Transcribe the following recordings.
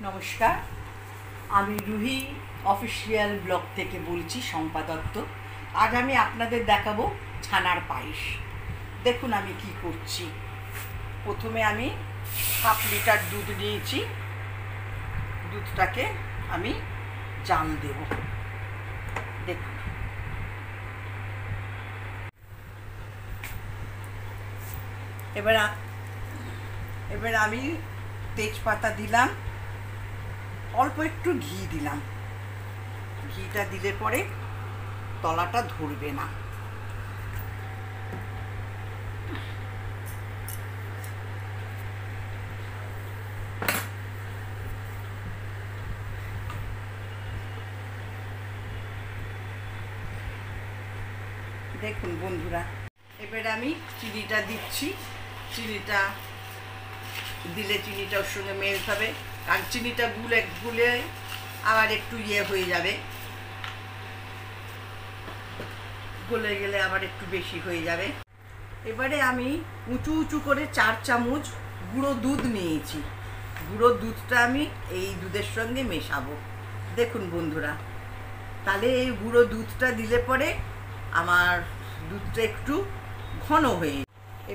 নমস্কার, আমি Ruhi official blog থেকে বলছি, শম্পা দত্ত। আজ আমি আপনাদের দেখাবো ছানার পায়েস। দেখুন আমি কি করছি। প্রথমে আমি হাফ লিটার দুধ নিয়েছি, দুধটাকে আমি জাল দেব। দেখুন এবার আমি তেজপাতা দিলাম, অল্প একটু ঘি দিলাম। ঘিটা দিলে পরে তলাটা ধরবে না। দেখুন বন্ধুরা, এবার আমি চিনিটা দিচ্ছি। চিনিটা দিলে চিনিটা ওর সঙ্গে মেল্ট হবে, কারণ চিনিটা গুলে আবার একটু হয়ে যাবে, গলে গেলে আবার একটু বেশি হয়ে যাবে। এবারে আমি উঁচু উঁচু করে 4 চামচ গুঁড়ো দুধ নিয়েছি। গুঁড়ো দুধটা আমি এই দুধের সঙ্গে মেশাবো। দেখুন বন্ধুরা, তাহলে এই গুঁড়ো দুধটা দিলে পরে আমার দুধটা একটু ঘন হয়ে।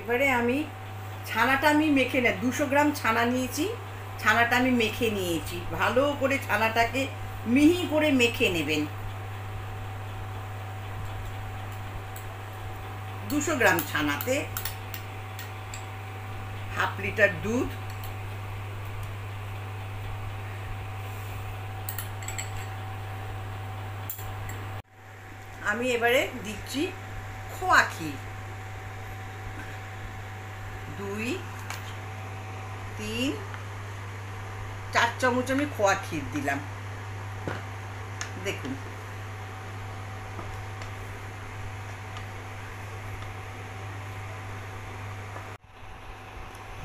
এবারে আমি ছানাটা মেখে 200 গ্রাম ছানা নিয়েছি। ছানাটা আমি মেখে নিয়েছি। ভালো করে ছানাটাকে মিহি করে মেখে নেবেন। 200 গ্রাম ছানাতে হাফ লিটার দুধ, আমি এবারে দিচ্ছি খোয়া ক্ষীর। 2, 3, 4 চামচ আমি খোয়া ক্ষীর দিলাম। দেখুন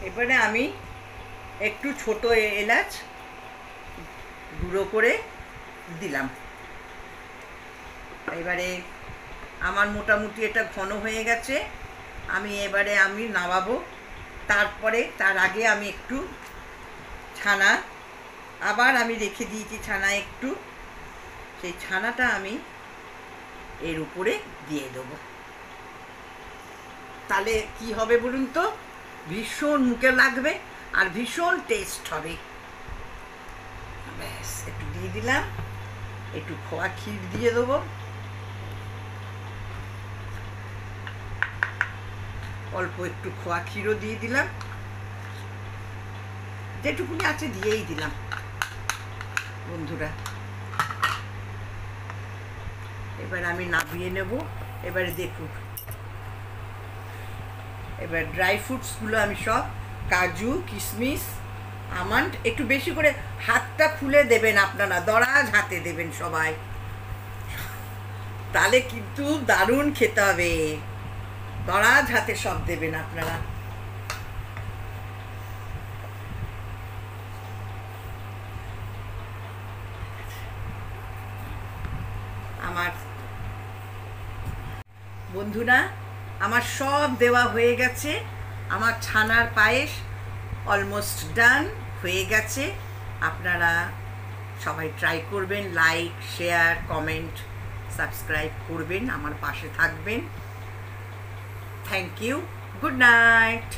এবারে আমি একটু ছোট এলাচ গুঁড়ো করে দিলাম। এবারে আমার মোটামুটি এটা ঘন হয়ে গেছে। এবারে আমি নামাবো। তার আগে আমি একটু ছানা আবার আমি রেখে দিয়েছি, ছানা একটু, সেই ছানাটা আমি এর উপরে দিয়ে দেবো। তাহলে কি হবে বলুন তো, ভীষণ মুখে লাগবে আর ভীষণ টেস্ট হবে। ব্যাস, একটু দিয়ে দিলাম, একটু খোয়া ক্ষীর দিয়ে দেবো, অল্প একটু খোয়া ক্ষীরও দিয়ে দিলাম, যেটুকুনি আছে দিয়েই দিলাম বন্ধুরা। এবার আমি নামিয়ে নেব। এবারে দেখুন, এবার ড্রাই ফ্রুটসগুলো আমি সব, কাজু, কিশমিশ, আমন্ড, একটু বেশি করে হাতটা খুলে দেবেন আপনারা, দরাজ হাতে দেবেন সবাই, তাহলে কিন্তু দারুণ খেতে হবে। দরাজ হাতে সব দেবেন আপনারা। আমার বন্ধুরা, আমার সব দেওয়া হয়ে গেছে। আমার ছানার পায়েস অলমোস্ট ডান হয়ে গেছে। আপনারা সবাই ট্রাই করবেন, লাইক, শেয়ার, কমেন্ট, সাবস্ক্রাইব করবেন, আমার পাশে থাকবেন। Thank you, good night.